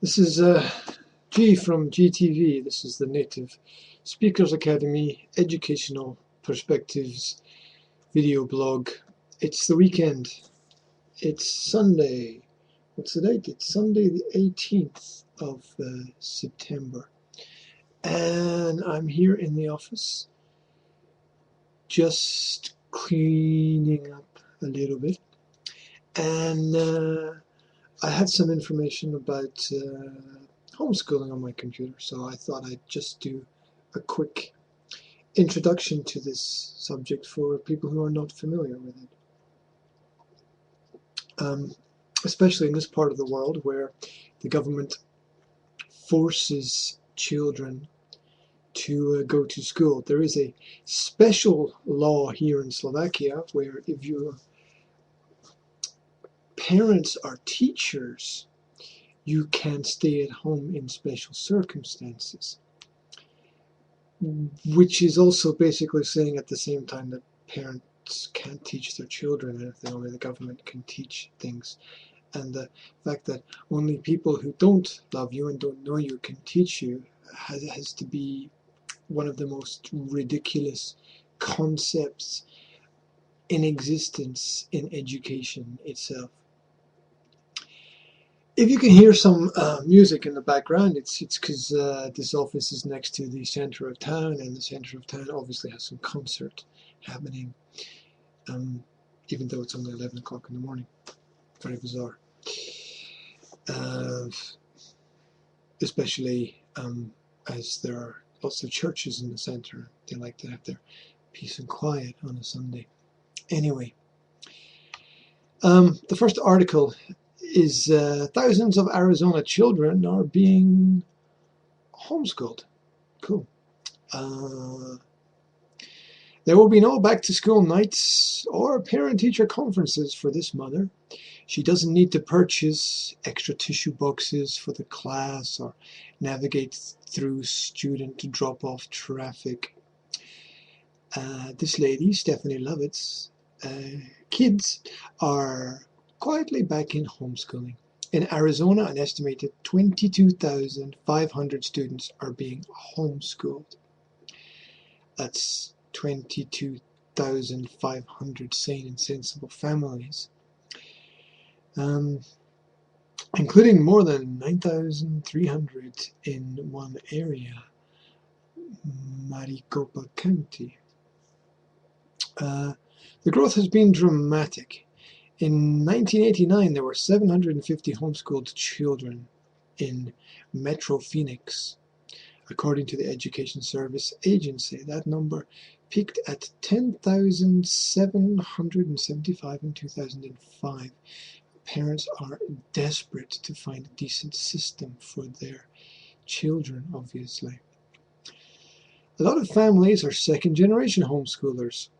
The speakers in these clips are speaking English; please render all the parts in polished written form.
This is G from GTV. This is the Native Speakers Academy Educational Perspectives video blog. It's the weekend. It's Sunday. What's the date? It's Sunday the 18th of September. And I'm here in the office just cleaning up a little bit. And I had some information about homeschooling on my computer, so I thought I'd just do a quick introduction to this subject for people who are not familiar with it. Especially in this part of the world where the government forces children to go to school. There is a special law here in Slovakia where if your parents are teachers, you can stay at home in special circumstances, which is also basically saying at the same time that parents can't teach their children anything, only the government can teach things. And the fact that only people who don't love you and don't know you can teach you has to be one of the most ridiculous concepts in existence in education itself. If you can hear some music in the background, it's because this office is next to the center of town, and the center of town obviously has some concert happening, even though it's only 11 o'clock in the morning. Very bizarre. Especially as there are lots of churches in the center. They like to have their peace and quiet on a Sunday. Anyway, the first article is thousands of Arizona children are being homeschooled. Cool. There will be no back-to-school nights or parent-teacher conferences for this mother. She doesn't need to purchase extra tissue boxes for the class or navigate through student drop-off traffic. This lady, Stephanie Lovett's kids are quietly back in homeschooling. In Arizona, an estimated 22,500 students are being homeschooled. That's 22,500 sane and sensible families, including more than 9,300 in one area, Maricopa County. The growth has been dramatic. In 1989, there were 750 homeschooled children in Metro Phoenix. According to the Education Service Agency, that number peaked at 10,775 in 2005. Parents are desperate to find a decent system for their children, obviously. A lot of families are second-generation homeschoolers,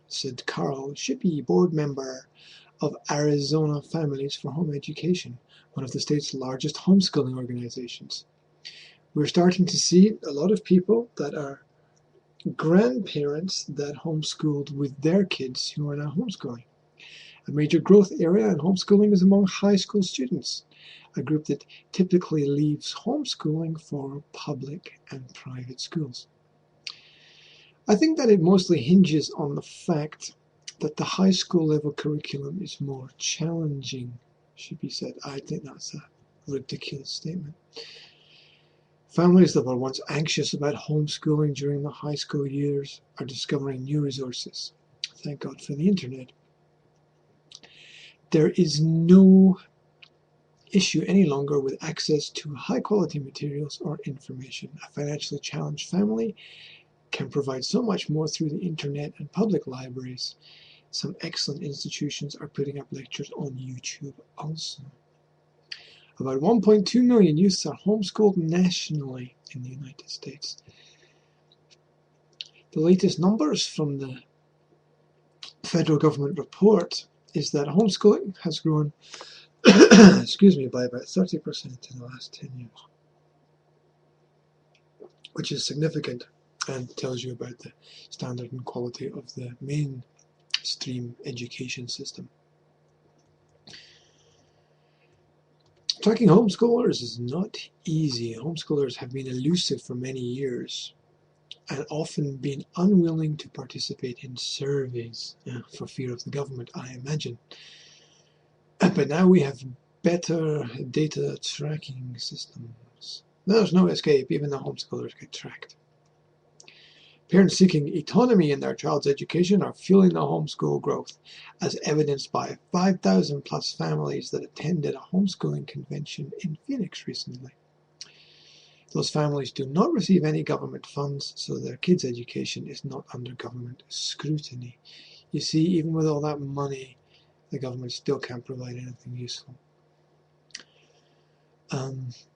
said Carl Shippey, board member of Arizona Families for Home Education, one of the state's largest homeschooling organizations. We're starting to see a lot of people that are grandparents that homeschooled with their kids who are now homeschooling. A major growth area in homeschooling is among high school students, a group that typically leaves homeschooling for public and private schools. I think that it mostly hinges on the fact that the high school level curriculum is more challenging, Shippey said. I think that's a ridiculous statement. Families that were once anxious about homeschooling during the high school years are discovering new resources. Thank God for the internet. There is no issue any longer with access to high quality materials or information. A financially challenged family can provide so much more through the internet and public libraries. Some excellent institutions are putting up lectures on YouTube also. About 1.2 million youths are homeschooled nationally in the United States. The latest numbers from the federal government report is that homeschooling has grown by about 30% in the last 10 years, which is significant and tells you about the standard and quality of the mainstream education system. Tracking homeschoolers is not easy. Homeschoolers have been elusive for many years and often been unwilling to participate in surveys for fear of the government, I imagine. But now we have better data tracking systems. There's no escape, even the homeschoolers get tracked. Parents seeking autonomy in their child's education are fueling the homeschool growth, as evidenced by 5,000 plus families that attended a homeschooling convention in Phoenix recently. Those families do not receive any government funds, so their kids' education is not under government scrutiny. You see, even with all that money, the government still can't provide anything useful.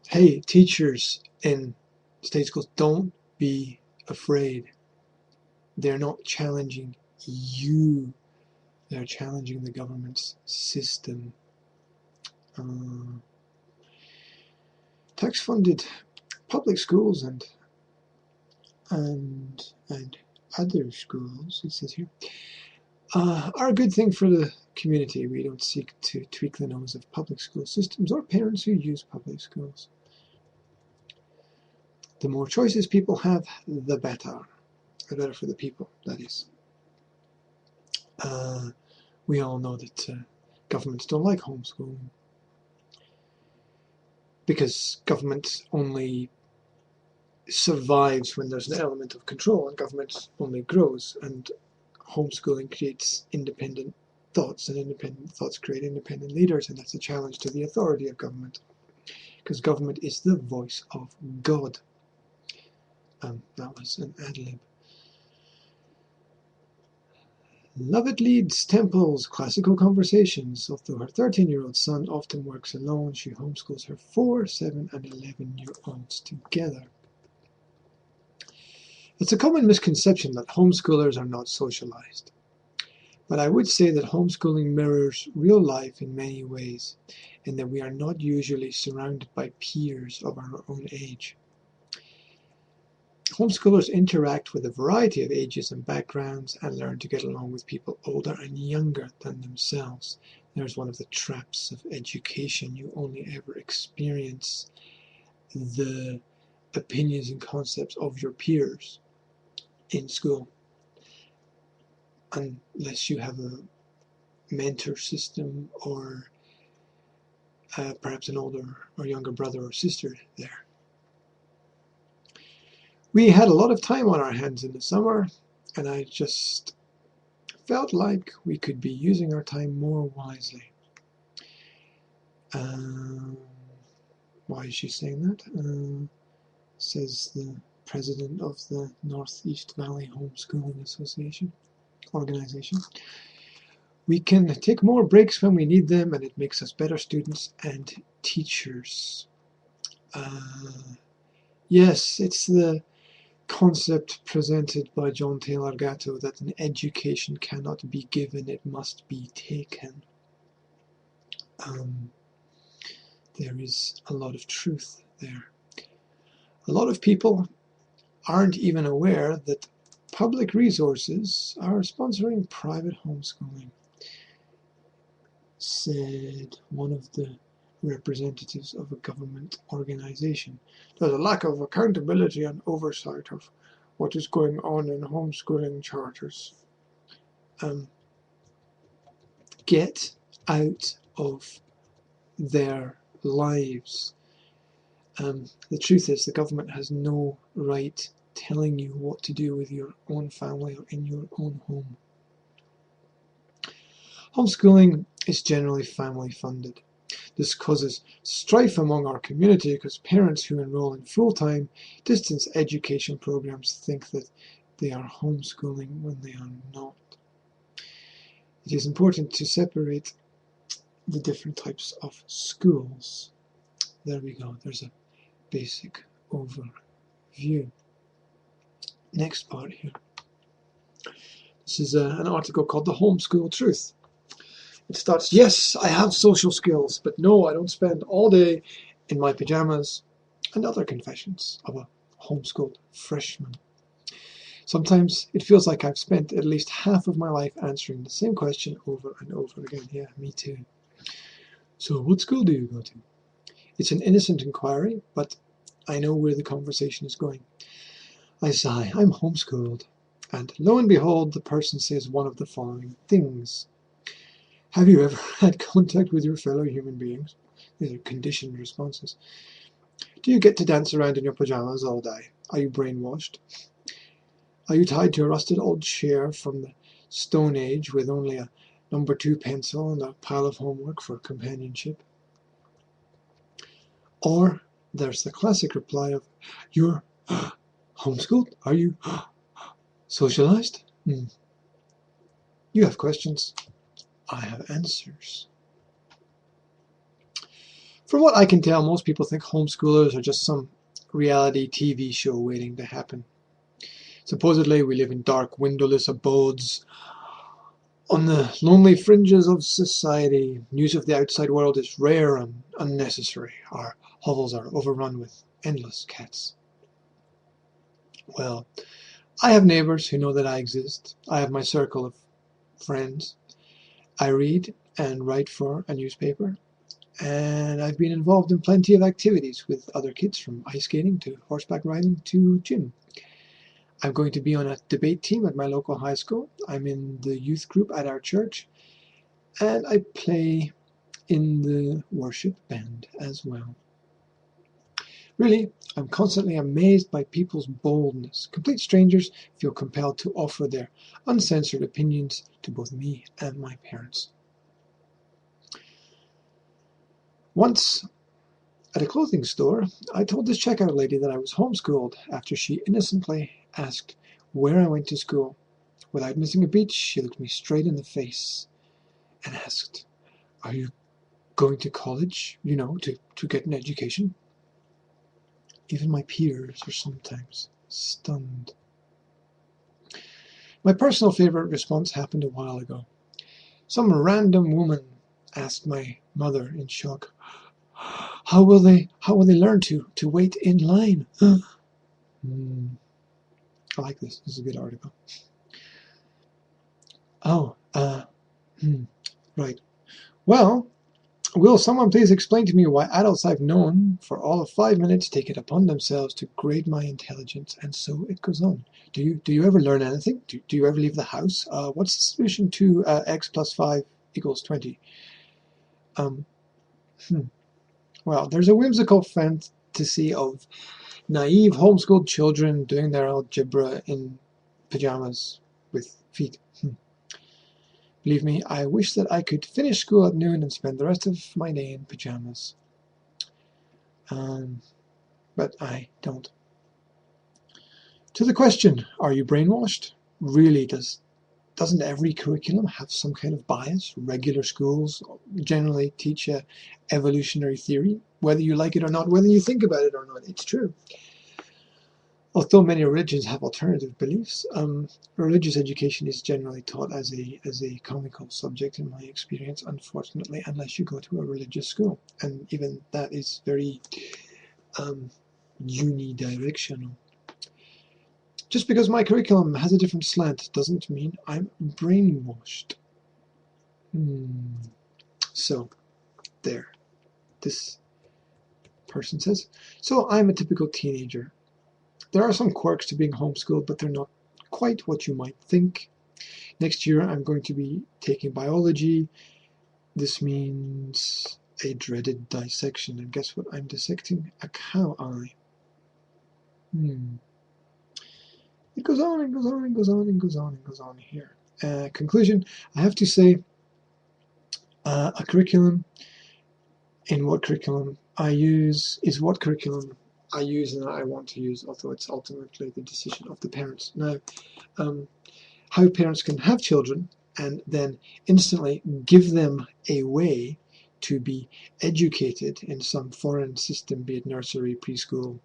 Hey, teachers in state schools, don't be afraid. They're not challenging you. They're challenging the government's system. Tax-funded public schools and other schools, it says here, are a good thing for the community. We don't seek to tweak the nose of public school systems or parents who use public schools. The more choices people have, the better. The better for the people, that is. We all know that governments don't like homeschooling because government only survives when there's an element of control, and government only grows, and homeschooling creates independent thoughts, and independent thoughts create independent leaders, and that's a challenge to the authority of government, because government is the voice of God. That was an ad-lib. Lovett leads Temple's classical conversations. Although her 13-year-old son often works alone, she homeschools her 4, 7, and 11-year-olds together. It's a common misconception that homeschoolers are not socialized. But I would say that homeschooling mirrors real life in many ways, in that we are not usually surrounded by peers of our own age. Homeschoolers interact with a variety of ages and backgrounds and learn to get along with people older and younger than themselves. There's one of the traps of education. You only ever experience the opinions and concepts of your peers in school, unless you have a mentor system or perhaps an older or younger brother or sister there. We had a lot of time on our hands in the summer, and I just felt like we could be using our time more wisely. Why is she saying that? Says the president of the Northeast Valley Homeschooling Association organization. We can take more breaks when we need them, and it makes us better students and teachers. Yes, it's the concept presented by John Taylor Gatto that an education cannot be given, it must be taken. There is a lot of truth there. A lot of people aren't even aware that public resources are sponsoring private homeschooling, said one of the representatives of a government organization. There's a lack of accountability and oversight of what is going on in homeschooling charters. Get out of their lives. The truth is, the government has no right telling you what to do with your own family or in your own home. Homeschooling is generally family funded. This causes strife among our community because parents who enroll in full-time distance education programs think that they are homeschooling when they are not. It is important to separate the different types of schools. There we go, there's a basic overview. Next part here. This is an article called The Homeschool Truth. It starts, yes, I have social skills, but no, I don't spend all day in my pajamas, and other confessions of a homeschooled freshman. Sometimes it feels like I've spent at least half of my life answering the same question over and over again. Yeah, me too. So what school do you go to? It's an innocent inquiry, but I know where the conversation is going. I sigh, I'm homeschooled. And lo and behold, the person says one of the following things. Have you ever had contact with your fellow human beings? These are conditioned responses. Do you get to dance around in your pajamas all day? Are you brainwashed? Are you tied to a rusted old chair from the Stone Age with only a number 2 pencil and a pile of homework for companionship? Or there's the classic reply of, you're homeschooled? Are you socialized? You have questions. I have answers. From what I can tell, most people think homeschoolers are just some reality TV show waiting to happen. Supposedly, we live in dark, windowless abodes on the lonely fringes of society. News of the outside world is rare and unnecessary. Our hovels are overrun with endless cats. Well, I have neighbors who know that I exist. I have my circle of friends. I read and write for a newspaper. And I've been involved in plenty of activities with other kids, from ice skating to horseback riding to gym. I'm going to be on a debate team at my local high school. I'm in the youth group at our church, and I play in the worship band as well. Really, I'm constantly amazed by people's boldness. Complete strangers feel compelled to offer their uncensored opinions to both me and my parents. Once, at a clothing store, I told this checkout lady that I was homeschooled after she innocently asked where I went to school. Without missing a beat, she looked me straight in the face and asked, are you going to college, to get an education? Even my peers are sometimes stunned. My personal favorite response happened a while ago. Some random woman asked my mother in shock, How will they learn to wait in line? I like this. This is a good article. Right. Well, will someone please explain to me why adults I've known for all of 5 minutes take it upon themselves to grade my intelligence? And so it goes on. Do you ever learn anything? Do you ever leave the house? What's the solution to x plus 5 equals 20? Well, there's a whimsical fantasy of naive homeschooled children doing their algebra in pajamas with feet. Believe me, I wish that I could finish school at noon and spend the rest of my day in pajamas. But I don't. To the question, are you brainwashed? Really, doesn't every curriculum have some kind of bias? Regular schools generally teach evolutionary theory, whether you like it or not, whether you think about it or not, it's true. Although many religions have alternative beliefs, religious education is generally taught as a comical subject in my experience, unfortunately, unless you go to a religious school. And even that is very unidirectional. Just because my curriculum has a different slant doesn't mean I'm brainwashed. So, there. This person says, so I'm a typical teenager. There are some quirks to being homeschooled, but they're not quite what you might think. Next year, I'm going to be taking biology. This means a dreaded dissection. And guess what I'm dissecting? A cow eye. It goes on and goes on and goes on and goes on and goes on here. Conclusion, I have to say, a curriculum in what curriculum I use is what curriculum I use and I want to use, although it's ultimately the decision of the parents. Now, how parents can have children and then instantly give them a way to be educated in some foreign system, be it nursery, preschool,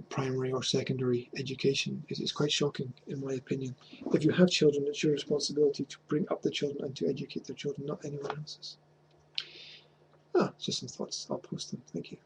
primary or secondary education, is quite shocking, in my opinion. If you have children, it's your responsibility to bring up the children and to educate their children, not anyone else's. Just some thoughts. I'll post them. Thank you.